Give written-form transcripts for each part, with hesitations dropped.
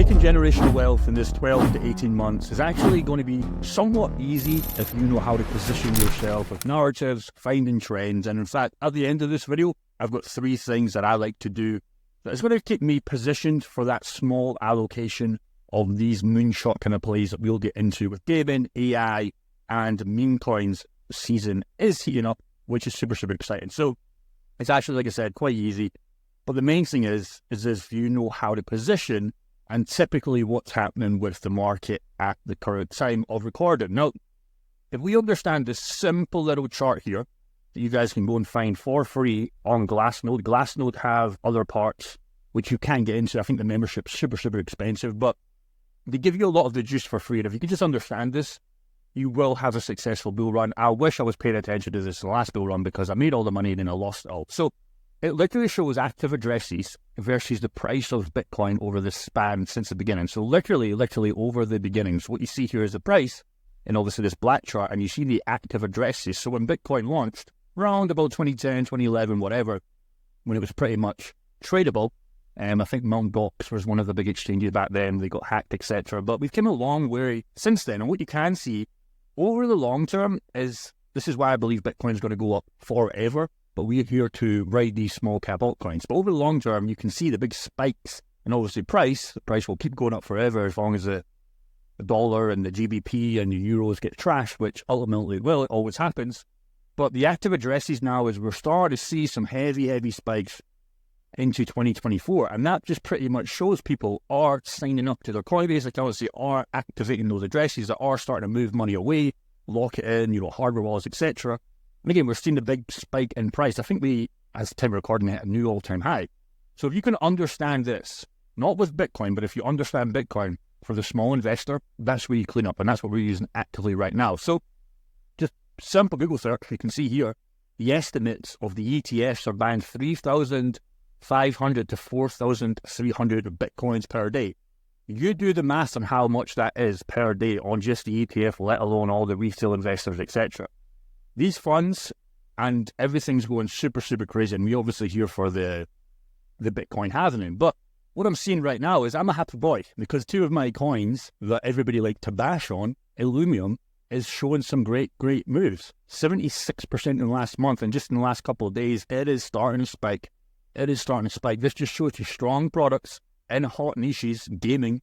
Making generational wealth in this 12 to 18 months is actually going to be somewhat easy if you know how to position yourself with narratives, finding trends, and in fact, at the end of this video, I've got 3 things that I like to do that is going to keep me positioned for that small allocation of these moonshot kind of plays that we'll get into with gaming, AI, and meme coins. Season is heating up, which is super, super exciting. So it's actually, like I said, quite easy. But the main thing is if you know how to position and typically what's happening with the market at the current time of recording. Now, if we understand this simple little chart here that you guys can go and find for free on Glassnode. Glassnode have other parts which you can get into. I think the membership's super, super expensive, but they give you a lot of the juice for free. And if you can just understand this, you will have a successful bull run. I wish I was paying attention to this in the last bull run because I made all the money and then I lost it all. So it literally shows active addresses versus the price of Bitcoin over the span since the beginning. So literally over the beginning. So what you see here is the price, and obviously this black chart, and you see the active addresses. So when Bitcoin launched, around about 2010, 2011, whatever, when it was pretty much tradable, I think Mt. Gox was one of the big exchanges back then. They got hacked, etc. But we've come a long way since then. And what you can see over the long term is, this is why I believe Bitcoin is going to go up forever. But we're here to ride these small cap altcoins. But over the long term, you can see the big spikes. And obviously the price will keep going up forever as long as the dollar and the GBP and the euros get trashed, which ultimately will. It always happens. But the active addresses now is we're starting to see some heavy spikes into 2024. And that just pretty much shows people are signing up to their Coinbase accounts. They are activating those addresses that are starting to move money away, lock it in, hardware wallets, etc. And again, we're seeing the big spike in price. I think we, as the time of recording, hit a new all-time high. So if you can understand this, not with Bitcoin, but if you understand Bitcoin for the small investor, that's where you clean up. And that's what we're using actively right now. So just simple Google search, you can see here, the estimates of the ETFs are buying 3,500 to 4,300 Bitcoins per day. You do the math on how much that is per day on just the ETF, let alone all the retail investors, etc. These funds and everything's going super, super crazy. And we obviously here for the Bitcoin halving. But what I'm seeing right now is I'm a happy boy because 2 of my coins that everybody like to bash on, Illumium, is showing some great moves. 76% in the last month, and just in the last couple of days, it is starting to spike. This just shows you strong products in hot niches, gaming,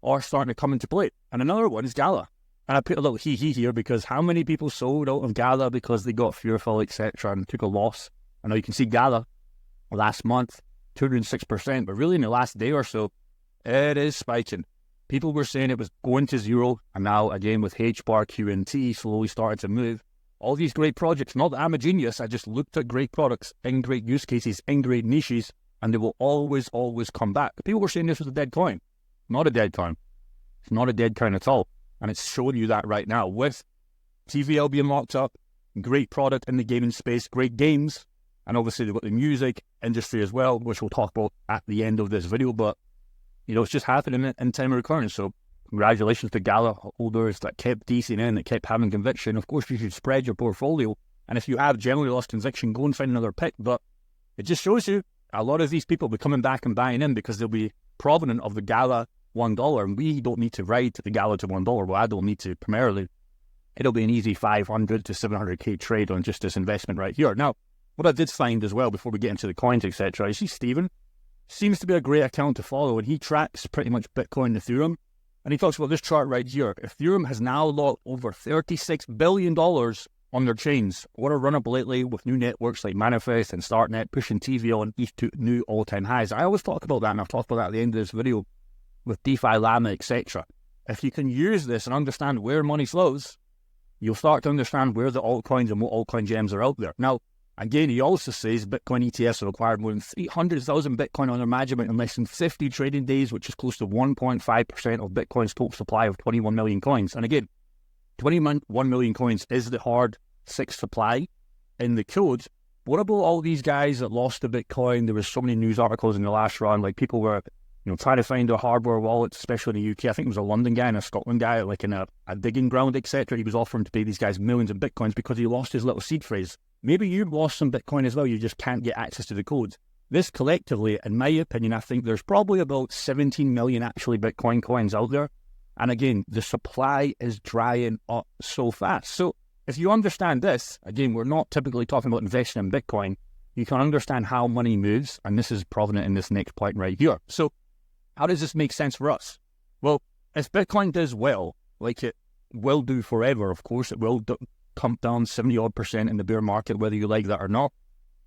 are starting to come into play. And another one is Gala. And I put a little hee-hee here because how many people sold out of Gala because they got fearful, etc., and took a loss. I know you can see Gala last month, 206%, but really in the last day or so, it is spiking. People were saying it was going to zero, and now, again, with H-bar, QNT slowly started to move. All these great projects, not that I'm a genius, I just looked at great products in great use cases, in great niches, and they will always come back. People were saying this was a dead coin. Not a dead coin. It's not a dead coin at all. And it's showing you that right now with TVL being locked up, great product in the gaming space, great games, and obviously they've got the music industry as well, which we'll talk about at the end of this video. But, it's just happening in time of recording. So congratulations to Gala holders that kept DCing in, that kept having conviction. Of course, you should spread your portfolio. And if you have generally lost conviction, go and find another pick. But it just shows you a lot of these people will be coming back and buying in because they'll be provenant of the Gala $1, and we don't need to ride the Gala to $1. Well, I don't need to primarily. It'll be an easy 500 to 700k trade on just this investment right here. Now, what I did find as well before we get into the coins, etc., you see Steven seems to be a great account to follow, and he tracks pretty much Bitcoin and Ethereum, and he talks about this chart right here. Ethereum has now locked over $36 billion on their chains. What a run-up lately with new networks like Manifest and Startnet pushing TVL and ETH to new all-time highs. I always talk about that, and I've talked about that at the end of this video with DeFi, Llama, etc. If you can use this and understand where money flows, you'll start to understand where the altcoins and what altcoin gems are out there. Now, again, he also says Bitcoin ETFs have acquired more than 300,000 Bitcoin under management in less than 50 trading days, which is close to 1.5% of Bitcoin's total supply of 21 million coins. And again, 21 million coins is the hard 6 supply in the code. What about all these guys that lost the Bitcoin? There was so many news articles in the last run, like people were trying to find their hardware wallets, especially in the UK. I think it was a London guy and a Scotland guy, like in a digging ground, etc. He was offering to pay these guys millions of Bitcoins because he lost his little seed phrase. Maybe you've lost some Bitcoin as well. You just can't get access to the codes. this collectively, in my opinion, I think there's probably about 17 million actually Bitcoin coins out there. And again, the supply is drying up so fast. So if you understand this, again, we're not typically talking about investing in Bitcoin. You can understand how money moves, and this is prominent in this next point right here. So how does this make sense for us? Well, if Bitcoin does well, like it will do forever, of course, it will come down 70-odd% in the bear market, whether you like that or not.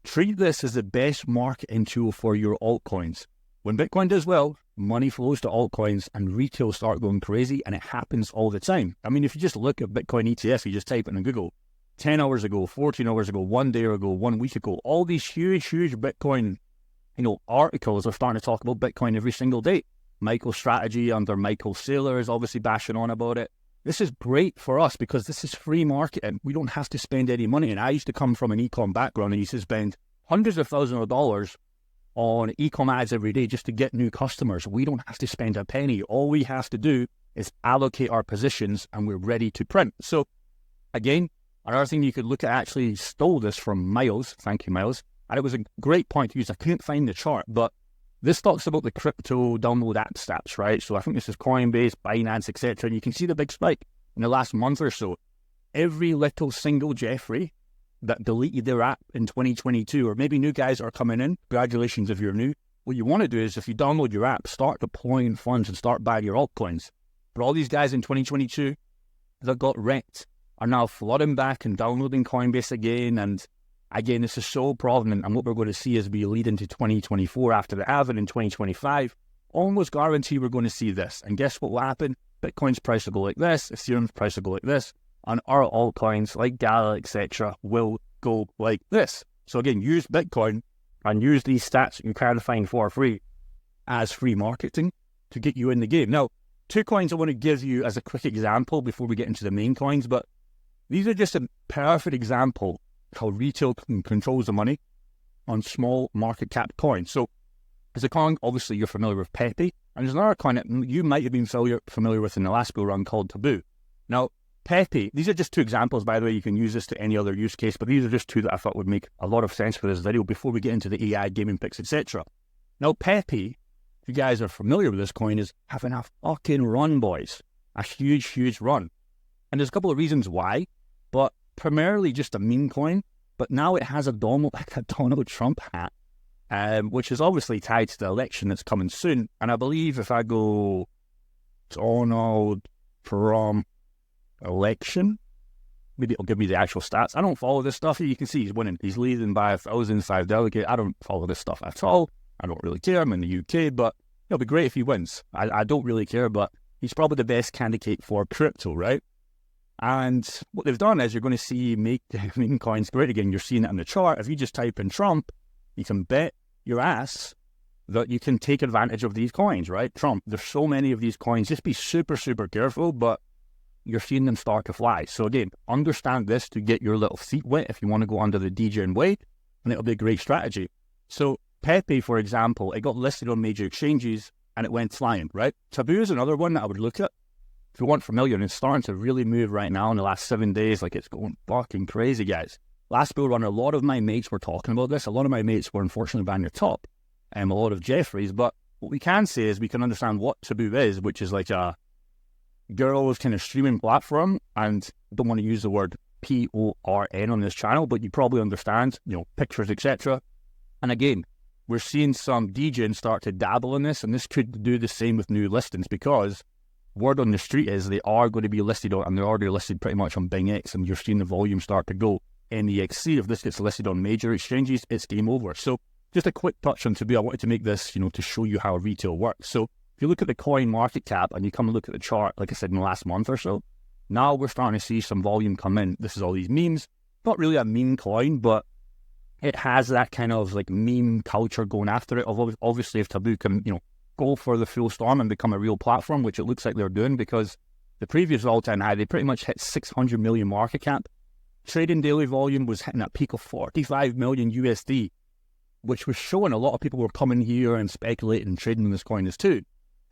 Treat this as the best marketing tool for your altcoins. When Bitcoin does well, money flows to altcoins and retail start going crazy, and it happens all the time. I mean, if you just look at Bitcoin ETF, you just type it in Google, 10 hours ago, 14 hours ago, 1 day ago, 1 week ago, all these huge Bitcoin, articles are starting to talk about Bitcoin every single day. MicroStrategy under Michael Saylor is obviously bashing on about it. This is great for us because this is free marketing. We don't have to spend any money. And I used to come from an e-com background and used to spend hundreds of thousands of dollars on e-com ads every day just to get new customers. We don't have to spend a penny. All we have to do is allocate our positions and we're ready to print. So again, another thing you could look at, actually stole this from Miles. Thank you, Miles. And it was a great point to use. I couldn't find the chart, but this talks about the crypto download app stats, right? So I think this is Coinbase, Binance, etc. And you can see the big spike in the last month or so. Every little single Jeffrey that deleted their app in 2022, or maybe new guys are coming in, congratulations if you're new. What you want to do is, if you download your app, start deploying funds and start buying your altcoins. But all these guys in 2022 that got wrecked are now flooding back and downloading Coinbase again. And again, this is so prominent, and what we're going to see as we lead into 2024 after the halving in 2025, almost guarantee we're going to see this. And guess what will happen? Bitcoin's price will go like this, Ethereum's price will go like this, and our altcoins like Gala, etc. will go like this. So again, use Bitcoin and use these stats you can find for free as free marketing to get you in the game. Now, 2 coins I want to give you as a quick example before we get into the main coins, but these are just a perfect example how retail controls the money on small market cap coins. So there's a coin, obviously you're familiar with Pepe, and there's another coin that you might have been familiar with in the last bull run called Taboo. Now, Pepe, these are just 2 examples, by the way. You can use this to any other use case, but these are just 2 that I thought would make a lot of sense for this video before we get into the AI gaming picks, etc. Now, Pepe, if you guys are familiar with this coin, is having a fucking run, boys. A huge run. And there's a couple of reasons why, but primarily just a meme coin, but now it has a Donald Trump hat, which is obviously tied to the election that's coming soon. And I believe if I go Donald Trump election, maybe it'll give me the actual stats. I don't follow this stuff. You can see he's winning. He's leading by 1,005 delegates. I don't follow this stuff at all. I don't really care. I'm in the UK, but it'll be great if he wins. I don't really care, but he's probably the best candidate for crypto, right? And what they've done is you're going to see make meme coins great again. You're seeing it on the chart. If you just type in Trump, you can bet your ass that you can take advantage of these coins, right? Trump, there's so many of these coins. Just be super careful, but you're seeing them start to fly. So again, understand this to get your little feet wet if you want to go under the DJ and wait, and it'll be a great strategy. So Pepe, for example, it got listed on major exchanges and it went flying, right? Taboo is another one that I would look at. If you weren't familiar, and it's starting to really move right now in the last 7 days, like it's going fucking crazy, guys. Last bull run, a lot of my mates were talking about this. A lot of my mates were unfortunately buying the top, a lot of Jeffries, but what we can say is we can understand what Taboo is, which is like a girls kind of streaming platform, and I don't want to use the word PORN on this channel, but you probably understand, pictures, etc. And again, we're seeing some DJs start to dabble in this, and this could do the same with new listings, because word on the street is they are going to be listed on, and they're already listed pretty much on BingX, and you're seeing the volume start to go. NEXC, if this gets listed on major exchanges, it's game over. So just a quick touch on Taboo. I wanted to make this, to show you how retail works. So if you look at the coin market cap and you come and look at the chart, like I said, in the last month or so, now we're starting to see some volume come in. This is all these memes. Not really a meme coin, but it has that kind of like meme culture going after it. Obviously, if Taboo can, go for the full storm and become a real platform, which it looks like they're doing, because the previous all-time high, they pretty much hit 600 million market cap. Trading daily volume was hitting a peak of 45 million USD, which was showing a lot of people were coming here and speculating and trading in this coin as too.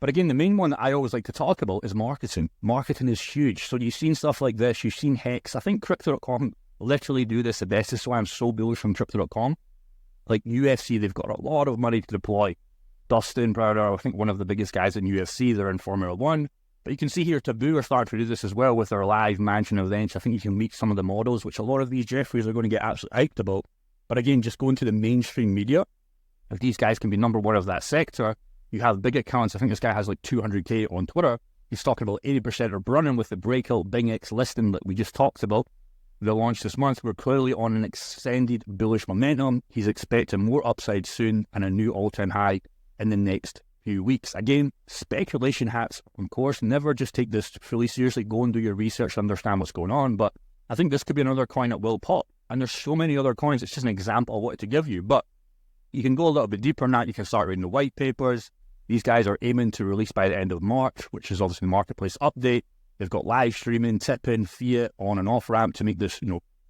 But again, the main one that I always like to talk about is marketing. Marketing is huge. So you've seen stuff like this. You've seen Hex. I think Crypto.com literally do this the best. This is why I'm so bullish on Crypto.com. Like UFC, they've got a lot of money to deploy. Dustin Browder, I think one of the biggest guys in UFC, they're in Formula One. But you can see here, Taboo are starting to do this as well with their live mansion events. I think you can meet some of the models, which a lot of these Jeffreys are going to get absolutely hyped about. But again, just going to the mainstream media, if these guys can be number one of that sector, you have big accounts. I think this guy has like 200K on Twitter. He's talking about 80% are running with the breakout Bing X listing that we just talked about. They launched this month. We're clearly on an extended bullish momentum. He's expecting more upside soon and a new all-time high in the next few weeks. Again, speculation hats, of course. Never just take this fully seriously. Go and do your research to understand what's going on. But I think this could be another coin that will pop. And there's so many other coins. It's just an example I wanted to give you. But you can go a little bit deeper than that. You can start reading the white papers. These guys are aiming to release by the end of March, which is obviously the marketplace update. They've got live streaming, tip-in, fiat, on and off ramp to make this,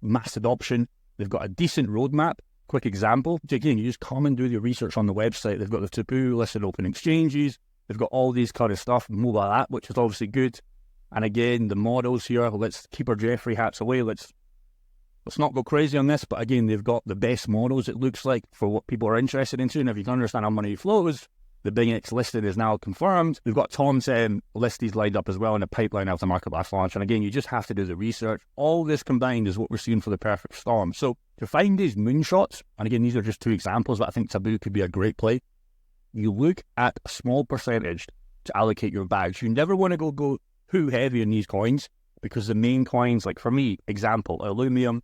mass adoption. They've got a decent roadmap. Quick example. Again, you just come and do your research on the website. They've got the Taboo listed open exchanges. They've got all these kind of stuff, mobile app, which is obviously good. And again, the models here, let's keep our Jeffrey hats away. Let's not go crazy on this. But again, they've got the best models, it looks like, for what people are interested in. And if you can understand how money flows, the Bing X listing is now confirmed. We've got Tom's listies lined up as well in the pipeline after the marketplace launch. And again, you just have to do the research. All this combined is what we're seeing for the perfect storm. So to find these moonshots, and again, these are just two examples, but I think Taboo could be a great play. You look at a small percentage to allocate your bags. You never want to go too heavy on these coins, because the main coins, like for me, example, Illumium,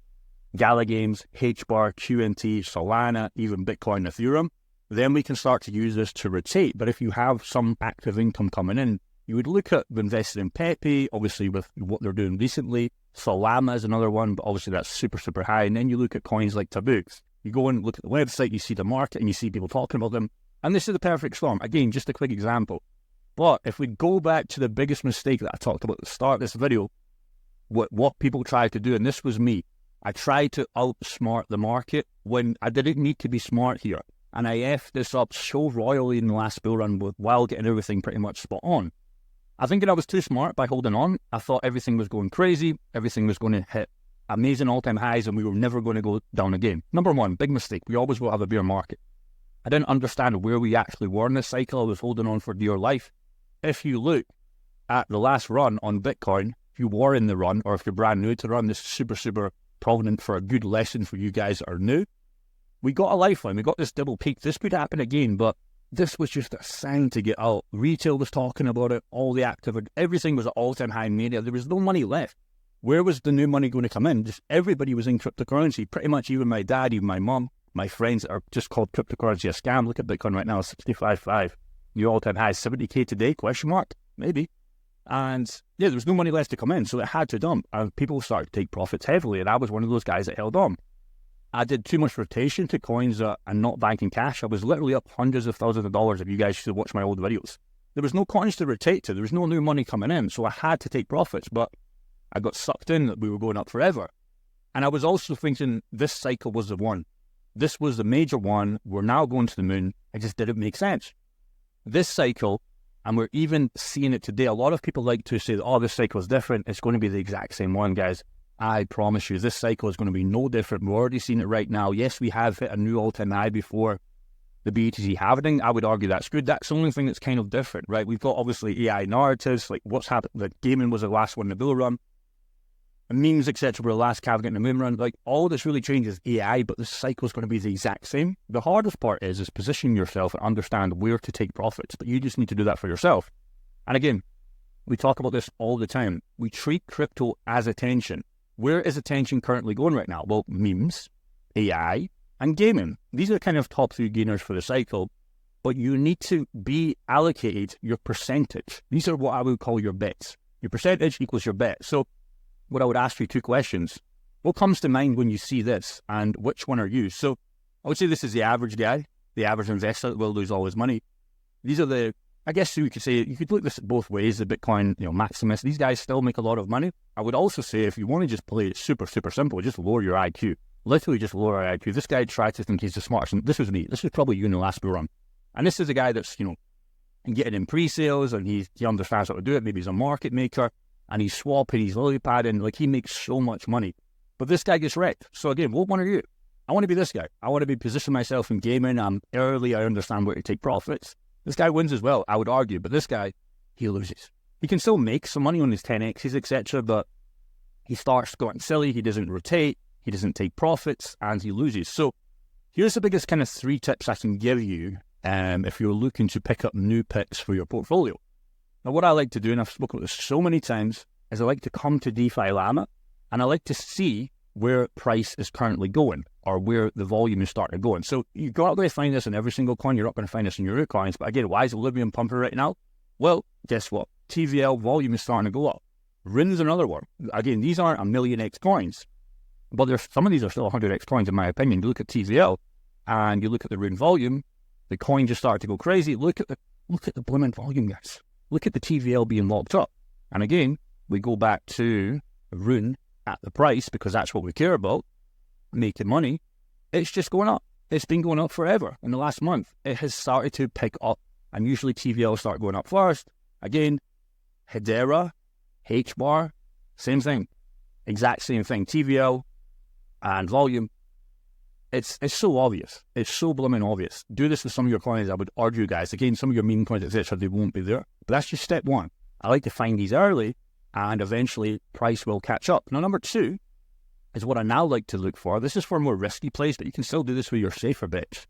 Gala Games, HBAR, QNT, Solana, even Bitcoin, Ethereum, then we can start to use this to rotate. But if you have some active income coming in, you would look at investing in Pepe, obviously with what they're doing recently. Solana is another one, but obviously that's super, super high. And then you look at coins like Taboo. You go and look at the website, you see the market, and you see people talking about them. And this is the perfect storm. Again, just a quick example. But if we go back to the biggest mistake that I talked about at the start of this video, what people try to do, and this was me, I tried to outsmart the market when I didn't need to be smart here. And I effed this up so royally in the last bull run while getting everything pretty much spot on. I think that I was too smart by holding on. I thought everything was going crazy. Everything was going to hit amazing all-time highs and we were never going to go down again. Number one, big mistake. We always will have a bear market. I didn't understand where we actually were in this cycle. I was holding on for dear life. If you look at the last run on Bitcoin, if you were in the run or if you're brand new to run, this is super, super prominent for a good lesson for you guys that are new. We got a lifeline. We got this double peak. This could happen again, but this was just a sign to get out. Retail was talking about it. All the activity, everything was at all-time high media. There was no money left. Where was the new money going to come in? Just everybody was in cryptocurrency. Pretty much even my dad, even my mom, my friends are just called cryptocurrency a scam. Look at Bitcoin right now, 65.5. New all-time high, 70K today, question mark, maybe. And yeah, there was no money left to come in, so it had to dump. And people started to take profits heavily, and I was one of those guys that held on. I did too much rotation to coins and not banking cash. I was literally up hundreds of thousands of dollars if you guys should watch my old videos. There was no coins to rotate to. There was no new money coming in, so I had to take profits, but I got sucked in that we were going up forever. And I was also thinking this cycle was the one. This was the major one. We're now going to the moon. It just didn't make sense. This cycle, and we're even seeing it today, a lot of people like to say, oh, this cycle is different. It's going to be the exact same one, guys. I promise you, this cycle is going to be no different. We're already seeing it right now. Yes, we have hit a new all-time high before the BTC halving. I would argue that's good. That's the only thing that's kind of different, right? We've got obviously AI narratives, like what's happened. Like gaming was the last one in the bull run, and memes, etc. were the last caveat in the moon run. Like all this really changes AI, but this cycle is going to be the exact same. The hardest part is positioning yourself and understand where to take profits, but you just need to do that for yourself. And again, we talk about this all the time. We treat crypto as attention. Where is attention currently going right now? Well, memes, AI, and gaming. These are the kind of top three gainers for the cycle, but you need to be allocated your percentage. These are what I would call your bets. Your percentage equals your bet. So what I would ask you, two questions. What comes to mind when you see this, and which one are you? So I would say this is the average guy, the average investor that will lose all his money. These are the, I guess you could say, you could look at this both ways, the Bitcoin, maximalists. These guys still make a lot of money. I would also say if you want to just play it super, super simple, just lower your IQ. Literally just lower your IQ. This guy tried to think he's the smartest. And this was me. This was probably you in the last bull run. And this is a guy that's, getting in pre-sales and he understands how to do it. Maybe he's a market maker and he's swapping, he's lily padding. Like he makes so much money. But this guy gets wrecked. So again, what one are you? I want to be this guy. I want to be positioning myself in gaming. I'm early. I understand where to take profits. This guy wins as well, I would argue. But this guy, he loses. He can still make some money on his 10Xs, etc. But he starts going silly. He doesn't rotate. He doesn't take profits. And he loses. So here's the biggest kind of 3 tips I can give you if you're looking to pick up new picks for your portfolio. Now, what I like to do, and I've spoken about this so many times, is I like to come to DeFi Llama, and I like to see where price is currently going, or where the volume is starting to go. And so you're not going to find this in every single coin. You're not going to find this in your root coins. But again, why is Libyum pumping right now? Well, guess what? TVL volume is starting to go up. RIN's another one. Again, these aren't 1,000,000x coins, but some of these are still 100x coins, in my opinion. You look at TVL, and you look at the RIN volume, the coin just started to go crazy. Look at the blooming volume, guys. Look at the TVL being locked up. And again, we go back to RIN at the price, because that's what we care about, making money. It's just going up. It's been going up forever. In the last month, it has started to pick up, and usually TVL start going up first. Again, Hedera, H-bar, same thing. Exact same thing. TVL and volume. It's so obvious. It's so blooming obvious. Do this with some of your coins, I would argue, guys. Again, some of your meme coins, etc., they won't be there. But that's just step 1. I like to find these early, and eventually price will catch up. Now, number 2 is what I now like to look for. This is for more risky plays, but you can still do this with your safer bets.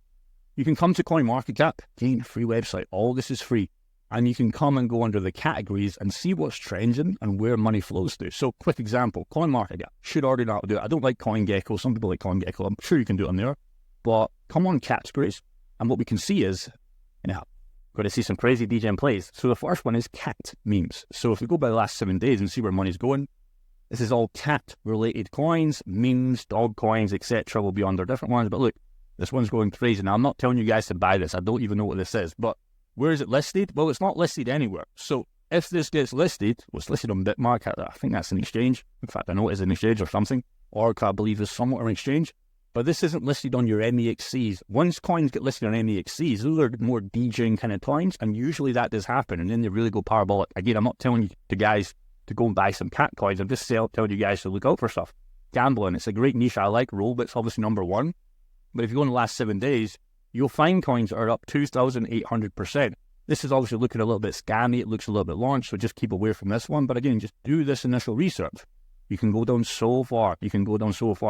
You can come to CoinMarketCap, again, free website. All this is free. And you can come and go under the categories and see what's trending and where money flows through. So, quick example, CoinMarketCap. Should already know how to do it. I don't like CoinGecko. Some people like CoinGecko. I'm sure you can do it on there. But come on categories. And what we can see is, we're going to see some crazy DGen plays. So the first one is cat memes. So if we go by the last 7 days and see where money's going, this is all cat-related coins, memes, dog coins, etc. will be under different ones. But look, this one's going crazy. Now, I'm not telling you guys to buy this. I don't even know what this is. But where is it listed? Well, it's not listed anywhere. So if this gets listed, well, it's listed on Bitmark. I think that's an exchange. In fact, I know it is an exchange or something. Orc, I believe, is somewhat an exchange. But this isn't listed on your MEXCs. Once coins get listed on MEXCs, those are more DJing kind of coins, and usually that does happen, and then they really go parabolic. Again, I'm not telling you to guys to go and buy some cat coins. I'm just telling you guys to look out for stuff. Gambling, it's a great niche. I like Rollbit's obviously number 1. But if you go in the last 7 days, you'll find coins that are up 2,800%. This is obviously looking a little bit scammy. It looks a little bit launched, so just keep away from this one. But again, just do this initial research. You can go down so far.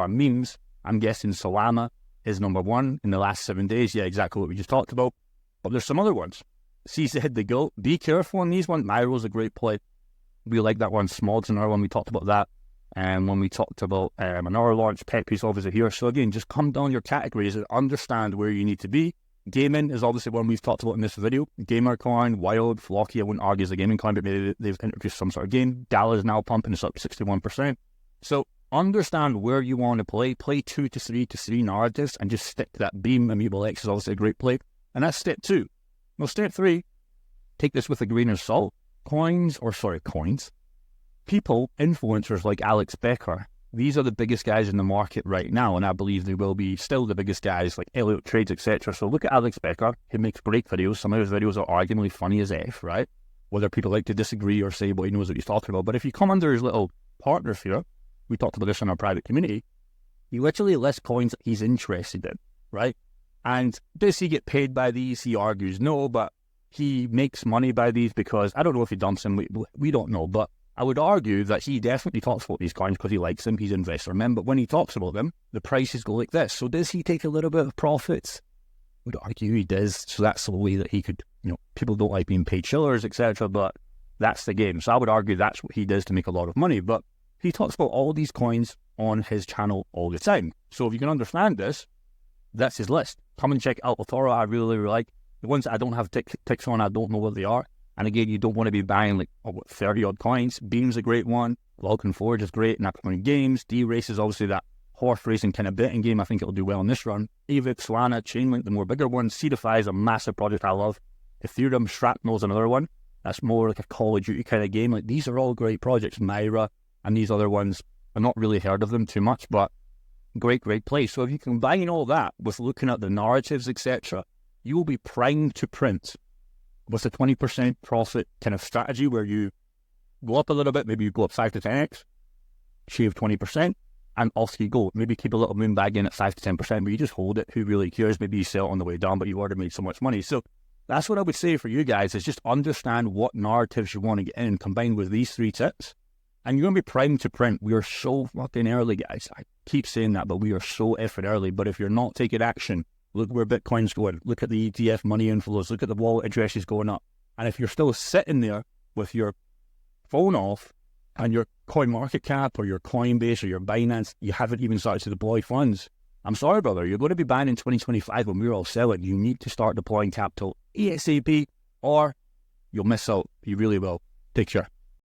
Memes, I'm guessing Solana is number 1 in the last 7 days. Yeah, exactly what we just talked about. But there's some other ones. CZ the GOAT. Be careful on these ones. Myro's a great play. We like that one. Smog's another one. We talked about that. And when we talked about another launch, Pepe's obviously here. So again, just come down your categories and understand where you need to be. Gaming is obviously one we've talked about in this video. Gamer coin, Wild, Flocky, I wouldn't argue is a gaming coin, but maybe they've introduced some sort of game. Gala is now pumping, it's up 61%. So understand where you want to play. Play 2 to 3 to 3 narratives and just stick to that beam. Immutable X is obviously a great play. And that's step 2. Now, step 3, take this with a grain of salt. Coins. People, influencers like Alex Becker, these are the biggest guys in the market right now, and I believe they will be still the biggest guys like Elliot Trades, etc. So look at Alex Becker. He makes great videos. Some of his videos are arguably funny as F, right? Whether people like to disagree or say what he knows what he's talking about. But if you come under his little partners here, we talked about this in our private community, he literally lists coins that he's interested in, right? And does he get paid by these? He argues no, but he makes money by these because, I don't know if he dumps them, we don't know, but I would argue that he definitely talks about these coins because he likes them, he's an investor in them, but when he talks about them, the prices go like this. So does he take a little bit of profits? I would argue he does, so that's the way that he could, people don't like being paid shillers, etc., but that's the game. So I would argue that's what he does to make a lot of money, but he talks about all these coins on his channel all the time. So if you can understand this, that's his list. Come and check out Authora, I really, really like. The ones that I don't have ticks on, I don't know what they are. And again, you don't want to be buying like 30-odd coins. Beam's a great one. Vulcan Forge is great. Napcon Games. D-Race is obviously that horse racing kind of betting game. I think it'll do well in this run. Avic, Solana, Chainlink, the more bigger ones. Seedify is a massive project I love. Ethereum, Shrapnel is another one. That's more like a Call of Duty kind of game. Like, these are all great projects. Myra and these other ones, I've not really heard of them too much, but great play. So if you combine all that with looking at the narratives, etc., you will be primed to print with a 20% profit kind of strategy where you go up a little bit, maybe you go up 5 to 10x, shave 20%, and off you go. Maybe keep a little moon bag in at 5 to 10%, but you just hold it. Who really cares? Maybe you sell it on the way down, but you already made so much money. So that's what I would say for you guys, is just understand what narratives you want to get in, combined with these 3 tips, and you're going to be primed to print. We are so fucking early, guys. I keep saying that, but we are so effing early. But if you're not taking action, look where Bitcoin's going. Look at the ETF money inflows. Look at the wallet addresses going up. And if you're still sitting there with your phone off and your CoinMarketCap or your Coinbase or your Binance, you haven't even started to deploy funds, I'm sorry, brother. You're going to be banned in 2025 when we're all selling. You need to start deploying capital ASAP, or you'll miss out. You really will. Take care.